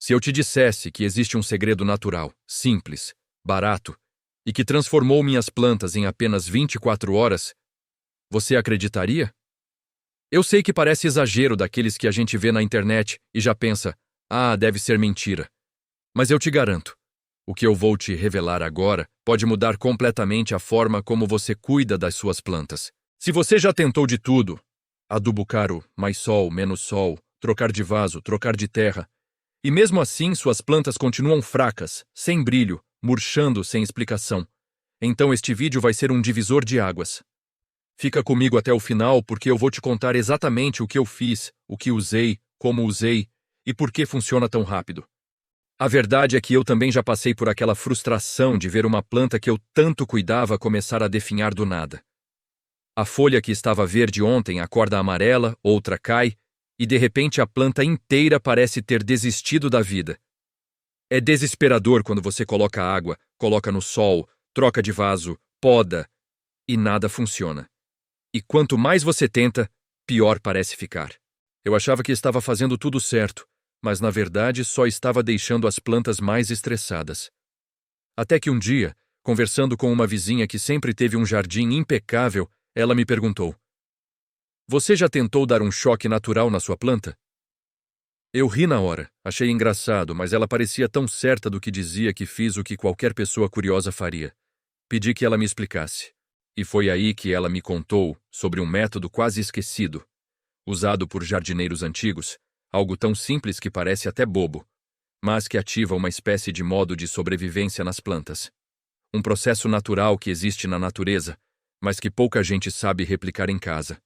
Se eu te dissesse que existe um segredo natural, simples, barato, e que transformou minhas plantas em apenas 24 horas, você acreditaria? Eu sei que parece exagero daqueles que a gente vê na internet e já pensa, deve ser mentira. Mas eu te garanto, o que eu vou te revelar agora pode mudar completamente a forma como você cuida das suas plantas. Se você já tentou de tudo, adubo caro, mais sol, menos sol, trocar de vaso, trocar de terra, e mesmo assim suas plantas continuam fracas, sem brilho, murchando sem explicação, então este vídeo vai ser um divisor de águas. Fica comigo até o final porque eu vou te contar exatamente o que eu fiz, o que usei, como usei e por que funciona tão rápido. A verdade é que eu também já passei por aquela frustração de ver uma planta que eu tanto cuidava começar a definhar do nada. A folha que estava verde ontem acorda amarela, outra cai, e de repente a planta inteira parece ter desistido da vida. É desesperador quando você coloca água, coloca no sol, troca de vaso, poda, e nada funciona. E quanto mais você tenta, pior parece ficar. Eu achava que estava fazendo tudo certo, mas na verdade só estava deixando as plantas mais estressadas. Até que um dia, conversando com uma vizinha que sempre teve um jardim impecável, ela me perguntou: "Você já tentou dar um choque natural na sua planta?" Eu ri na hora, achei engraçado, mas ela parecia tão certa do que dizia que fiz o que qualquer pessoa curiosa faria. Pedi que ela me explicasse. E foi aí que ela me contou sobre um método quase esquecido, usado por jardineiros antigos, algo tão simples que parece até bobo, mas que ativa uma espécie de modo de sobrevivência nas plantas. Um processo natural que existe na natureza, mas que pouca gente sabe replicar em casa.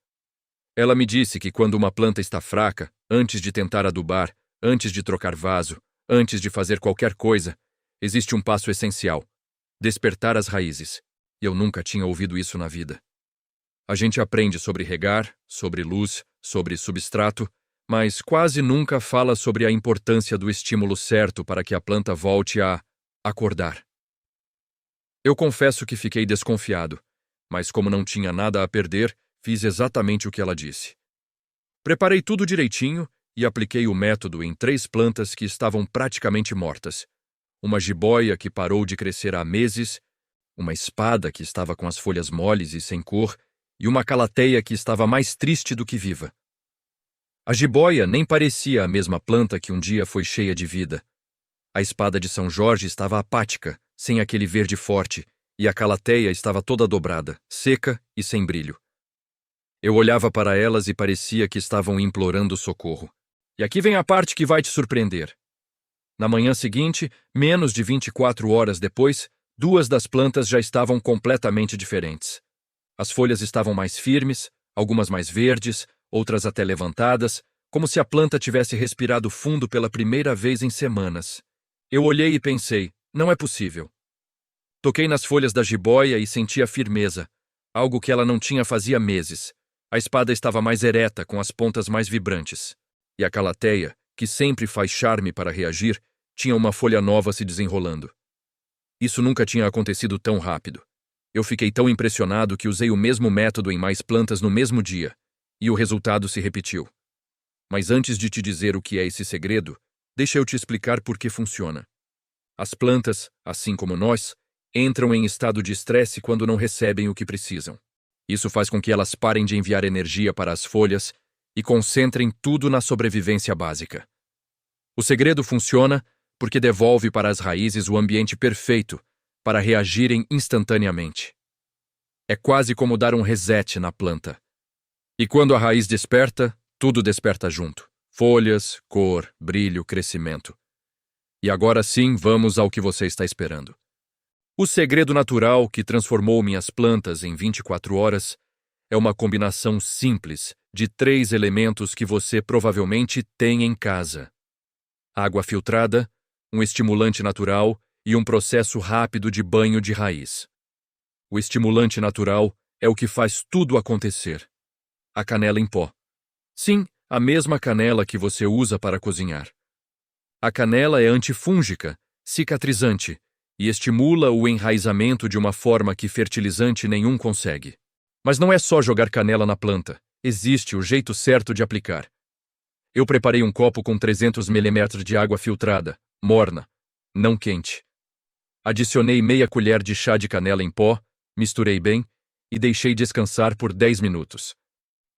Ela me disse que quando uma planta está fraca, antes de tentar adubar, antes de trocar vaso, antes de fazer qualquer coisa, existe um passo essencial: despertar as raízes. Eu nunca tinha ouvido isso na vida. A gente aprende sobre regar, sobre luz, sobre substrato, mas quase nunca fala sobre a importância do estímulo certo para que a planta volte a acordar. Eu confesso que fiquei desconfiado, mas como não tinha nada a perder, fiz exatamente o que ela disse. Preparei tudo direitinho e apliquei o método em 3 plantas que estavam praticamente mortas. Uma jiboia que parou de crescer há meses, uma espada que estava com as folhas moles e sem cor, e uma calateia que estava mais triste do que viva. A jiboia nem parecia a mesma planta que um dia foi cheia de vida. A espada de São Jorge estava apática, sem aquele verde forte, e a calateia estava toda dobrada, seca e sem brilho. Eu olhava para elas e parecia que estavam implorando socorro. E aqui vem a parte que vai te surpreender. Na manhã seguinte, menos de 24 horas depois, 2 das plantas já estavam completamente diferentes. As folhas estavam mais firmes, algumas mais verdes, outras até levantadas, como se a planta tivesse respirado fundo pela primeira vez em semanas. Eu olhei e pensei, não é possível. Toquei nas folhas da jiboia e senti a firmeza, algo que ela não tinha fazia meses. A espada estava mais ereta, com as pontas mais vibrantes. E a calateia, que sempre faz charme para reagir, tinha uma folha nova se desenrolando. Isso nunca tinha acontecido tão rápido. Eu fiquei tão impressionado que usei o mesmo método em mais plantas no mesmo dia, e o resultado se repetiu. Mas antes de te dizer o que é esse segredo, deixa eu te explicar por que funciona. As plantas, assim como nós, entram em estado de estresse quando não recebem o que precisam. Isso faz com que elas parem de enviar energia para as folhas e concentrem tudo na sobrevivência básica. O segredo funciona porque devolve para as raízes o ambiente perfeito para reagirem instantaneamente. É quase como dar um reset na planta. E quando a raiz desperta, tudo desperta junto. Folhas, cor, brilho, crescimento. E agora sim, vamos ao que você está esperando. O segredo natural que transformou minhas plantas em 24 horas é uma combinação simples de 3 elementos que você provavelmente tem em casa: água filtrada, um estimulante natural e um processo rápido de banho de raiz. O estimulante natural é o que faz tudo acontecer. A canela em pó. Sim, a mesma canela que você usa para cozinhar. A canela é antifúngica, cicatrizante e estimula o enraizamento de uma forma que fertilizante nenhum consegue. Mas não é só jogar canela na planta. Existe o jeito certo de aplicar. Eu preparei um copo com 300 ml de água filtrada, morna, não quente. Adicionei meia colher de chá de canela em pó, misturei bem e deixei descansar por 10 minutos.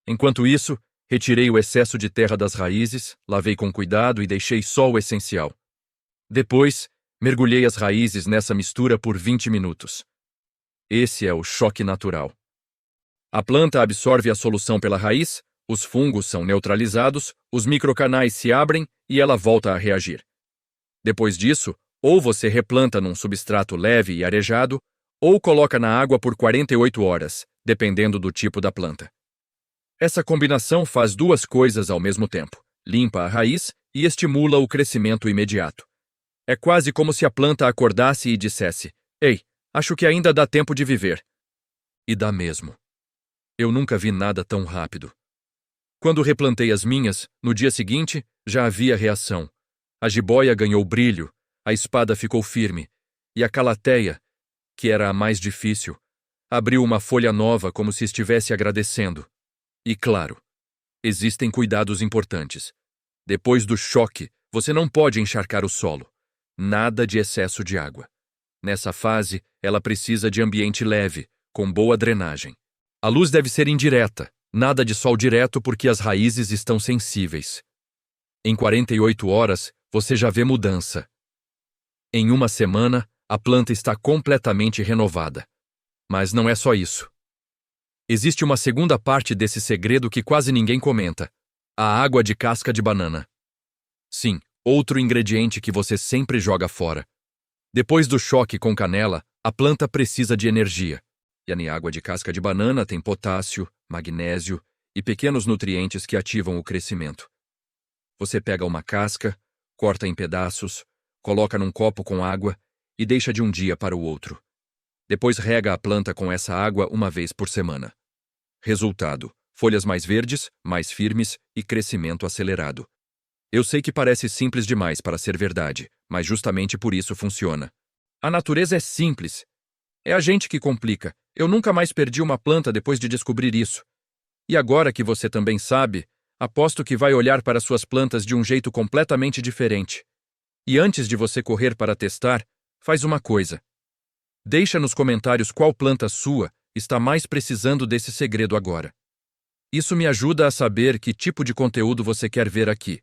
Enquanto isso, retirei o excesso de terra das raízes, lavei com cuidado e deixei só o essencial. Depois, mergulhei as raízes nessa mistura por 20 minutos. Esse é o choque natural. A planta absorve a solução pela raiz, os fungos são neutralizados, os microcanais se abrem e ela volta a reagir. Depois disso, ou você replanta num substrato leve e arejado, ou coloca na água por 48 horas, dependendo do tipo da planta. Essa combinação faz duas coisas ao mesmo tempo: limpa a raiz e estimula o crescimento imediato. É quase como se a planta acordasse e dissesse: "Ei, acho que ainda dá tempo de viver." E dá mesmo. Eu nunca vi nada tão rápido. Quando replantei as minhas, no dia seguinte, já havia reação. A jiboia ganhou brilho, a espada ficou firme, e a calateia, que era a mais difícil, abriu uma folha nova como se estivesse agradecendo. E claro, existem cuidados importantes. Depois do choque, você não pode encharcar o solo. Nada de excesso de água. Nessa fase, ela precisa de ambiente leve, com boa drenagem. A luz deve ser indireta, nada de sol direto porque as raízes estão sensíveis. Em 48 horas, você já vê mudança. Em uma semana, a planta está completamente renovada. Mas não é só isso. Existe uma segunda parte desse segredo que quase ninguém comenta: a água de casca de banana. Sim, outro ingrediente que você sempre joga fora. Depois do choque com canela, a planta precisa de energia. E a água de casca de banana tem potássio, magnésio e pequenos nutrientes que ativam o crescimento. Você pega uma casca, corta em pedaços, coloca num copo com água e deixa de um dia para o outro. Depois rega a planta com essa água uma vez por semana. Resultado: folhas mais verdes, mais firmes e crescimento acelerado. Eu sei que parece simples demais para ser verdade, mas justamente por isso funciona. A natureza é simples. É a gente que complica. Eu nunca mais perdi uma planta depois de descobrir isso. E agora que você também sabe, aposto que vai olhar para suas plantas de um jeito completamente diferente. E antes de você correr para testar, faz uma coisa. Deixa nos comentários qual planta sua está mais precisando desse segredo agora. Isso me ajuda a saber que tipo de conteúdo você quer ver aqui.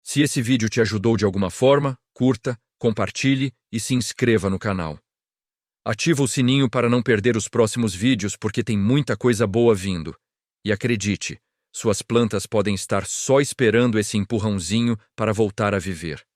Se esse vídeo te ajudou de alguma forma, curta, compartilhe e se inscreva no canal. Ativa o sininho para não perder os próximos vídeos porque tem muita coisa boa vindo. E acredite, suas plantas podem estar só esperando esse empurrãozinho para voltar a viver.